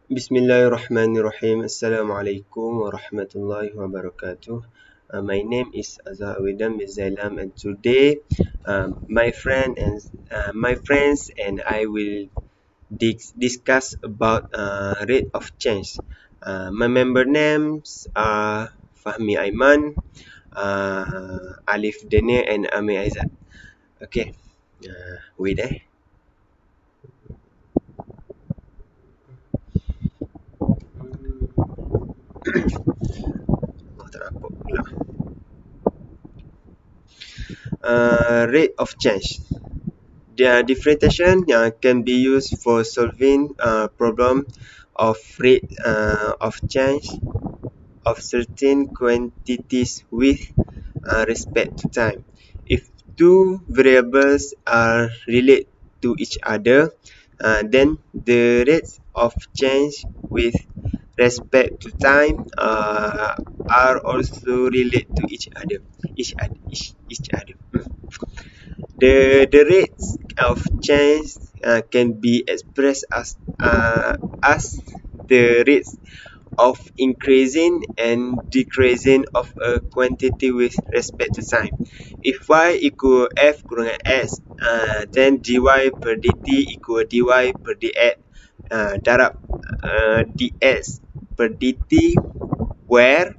Bismillahirrahmanirrahim. Assalamualaikum warahmatullahi wabarakatuh. My name is Azharuddin bin Zailam, and today my friends and I will discuss about rate of change. My member names are Fahmi Aiman, Alif Daniel, and Amir Aizat. Okay, wait. Oh, tak nampak pula. Rate of change. Their differentiation can be used for solving problem of rate of change of certain quantities with respect to time. If two variables are related to each other, then the rates of change with respect to time are also related to each other. Each other. The rates of change can be expressed as the rates of increasing and decreasing of a quantity with respect to time. If y equal f kurungan s, then dy per dt equal dy per dx darab dx per dt, where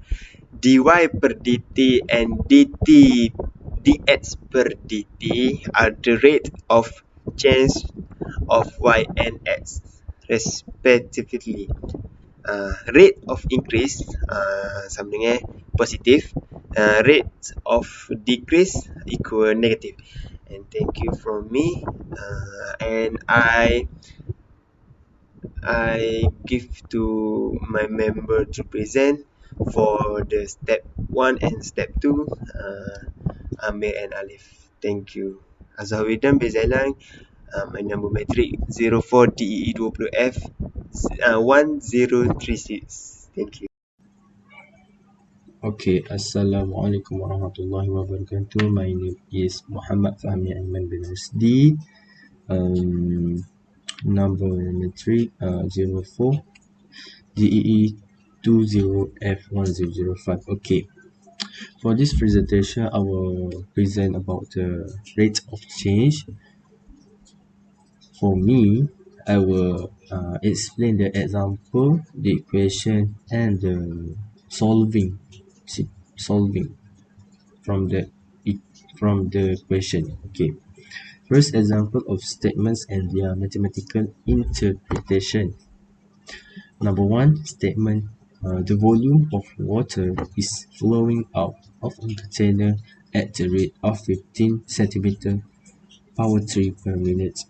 dy per dt and dx per dt are the rate of change of y and x respectively. Rate of increase sama dengan positif, rate of decrease equal negative. And thank you from me, and I give to my member to present for the step 1 and step 2, Amir and Alif. Thank you. Azharuddin bin Zailan, my number metric 04DEE20F 1036. Thank you. Okay, Assalamualaikum warahmatullahi wabarakatuh. My name is Muhammad Fahmi Aiman bin Rusdi. Number metric 04 DEE 20F1005. Okay, for this presentation, I will present about the rate of change. For me, I will explain the example, the equation, and the solving from the question. Okay. First example of statements and their mathematical interpretation. Number one statement: the volume of water is flowing out of a container at the rate of 15 centimeter power 3 per minute.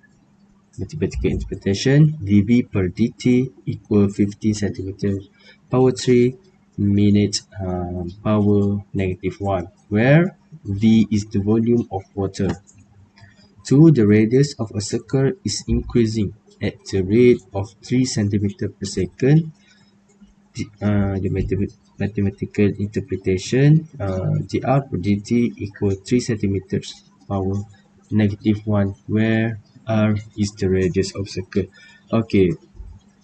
Mathematical interpretation: dV per dt equal 15 centimeter power 3 minute power negative 1, where V is the volume of water. 2. The radius of a circle is increasing at the rate of 3 centimeter per second. The mathematical interpretation: dr per dt equal 3 centimeters power negative 1, where r is the radius of circle. Okay,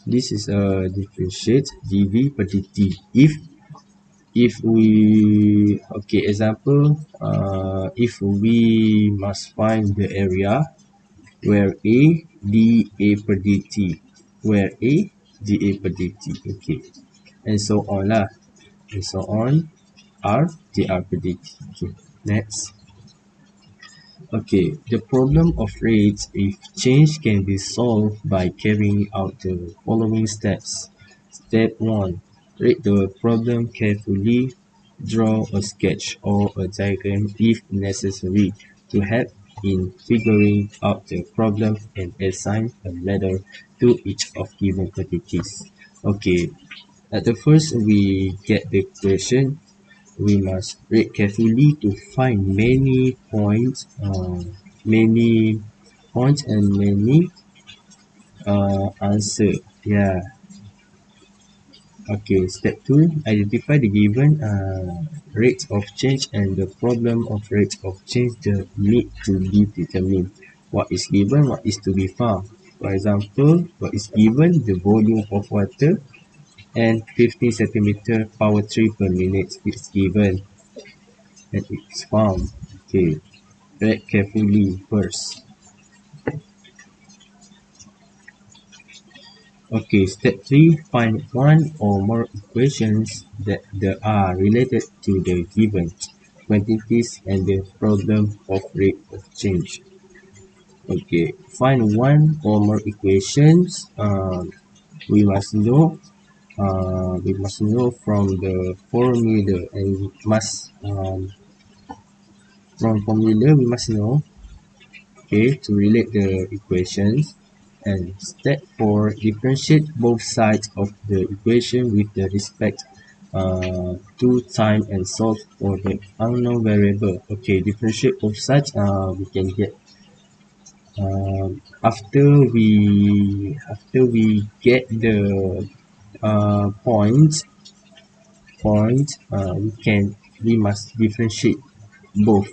this is a differentiate dv per dt. If we example, if we must find the area where a dA per dt, where a dA per dt, okay, and so on lah, and so on, r dr per dt. Okay, next. Okay, the problem of rates if change can be solved by carrying out the following steps. Step 1. Read the problem carefully. Draw a sketch or a diagram if necessary to help in figuring out the problem and assign a letter to each of given quantities. Okay, at the first we get the question. We must read carefully to find many points and many answer. Yeah. Okay, step 2, identify the given rates of change and the problem of rates of change that need to be determined. What is given, what is to be found. For example, what is given, the volume of water and 15 centimeter power 3 per minute is given and it's found. Okay, read carefully first. Okay, step 3, find one or more equations that are related to the given quantities and the problem of rate of change. Okay, find one or more equations. We must know. We must know from the formula, and we must from formula we must know. Okay, to relate the equations. And step 4, differentiate both sides of the equation with the respect to time and solve for the unknown variable. Okay, differentiate both sides. We can get after we get the point, we must differentiate both.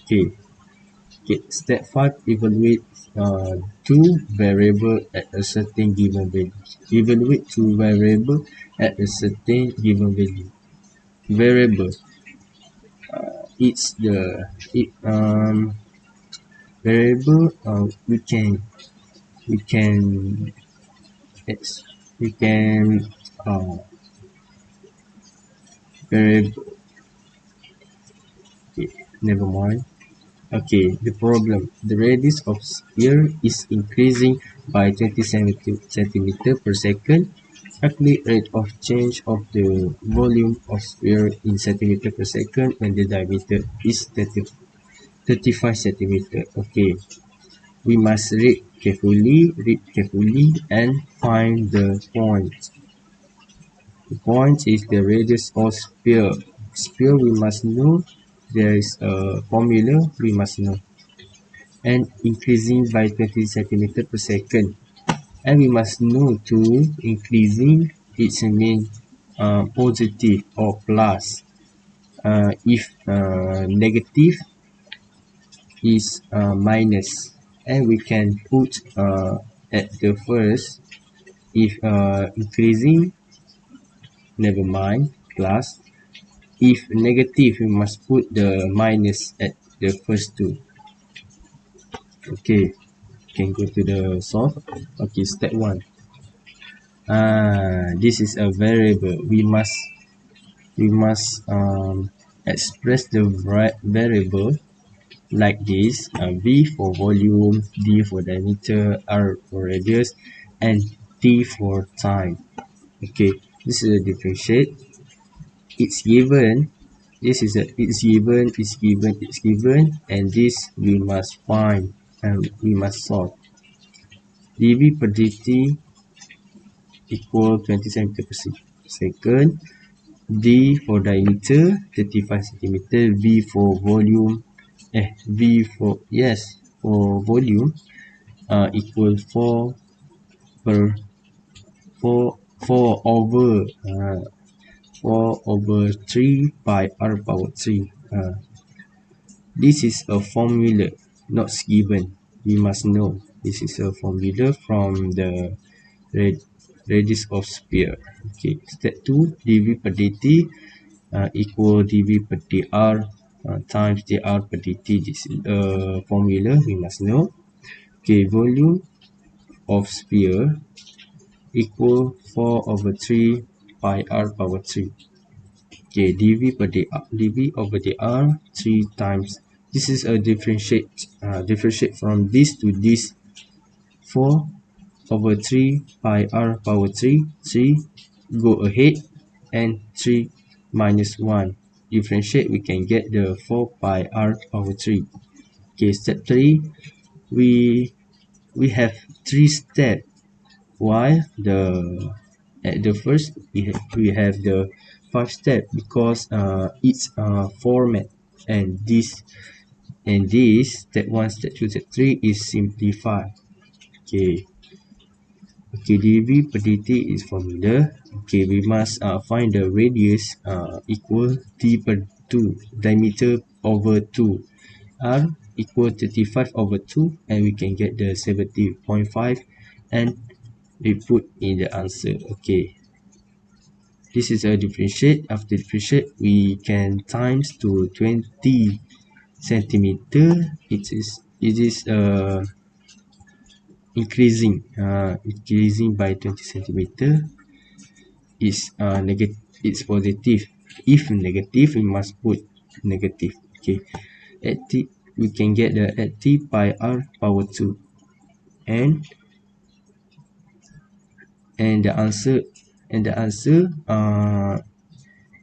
Okay. Okay, step 5, evaluate two variable at a certain given value. Evaluate two variable at a certain given value. Variable, it's the variable. We can ex- we can uh, variable. Okay, never mind. Okay, the problem. The radius of sphere is increasing by 20 centimeter per second. Calculate rate of change of the volume of sphere in centimeter per second when the diameter is 35 centimeter. Okay, we must read carefully and find the point. The point is the radius of sphere. Sphere we must know. There is a formula we must know. And increasing by 20 centimeter per second. And we must know to increasing its mean positive or plus. If negative is minus, and we can put at the first. If increasing, never mind, plus. If negative, we must put the minus at the first two. Okay, can go to the solve. Okay, step 1. This is a variable. We must express the variable like this: V for volume, D for diameter, R for radius, and T for time. Okay, this is a differentiate. It's given. This is a it's given, and this we must find and we must solve. dV per dt equal 20 centimeter per second. D for diameter 35 centimeter. V for volume equal 4 over 3 pi r power 3. This is a formula, not given. We must know this is a formula from the radius of sphere. Okay, step 2, dV per dt equal dV per dr times dr per dt. This is a formula we must know. Okay, volume of sphere equal 4 over 3 pi r power 3. Okay, dV over dr 3 times. This is a differentiate from this to this. 4 over 3 pi r power 3. 3 go ahead, and 3 minus 1. Differentiate, we can get the 4 pi r power 3. Okay, step 3. We have 3 steps. While at the first we have the 5 step because it's format, and this step 1, step 2, step 3 is simplified. Okay, dV per dt is formula. Okay, we must find the radius equal d per 2, diameter over 2, r equal 35/2, and we can get the 70.5, and we put in the answer. Okay, this is a differentiate. After differentiate, we can times to 20 centimeter. It is increasing by 20 centimeter. Is negative. It's positive. If negative, we must put negative. Okay, at t we can get the at t pi r power 2, and the answer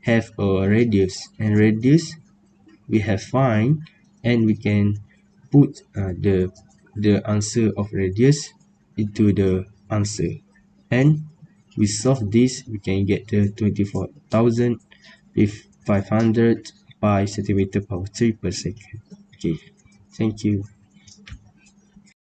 have a radius, and radius we have find, and we can put the answer of radius into the answer, and we solve this, we can get the 24,500 pi centimeter power 3 per second. Okay, thank you.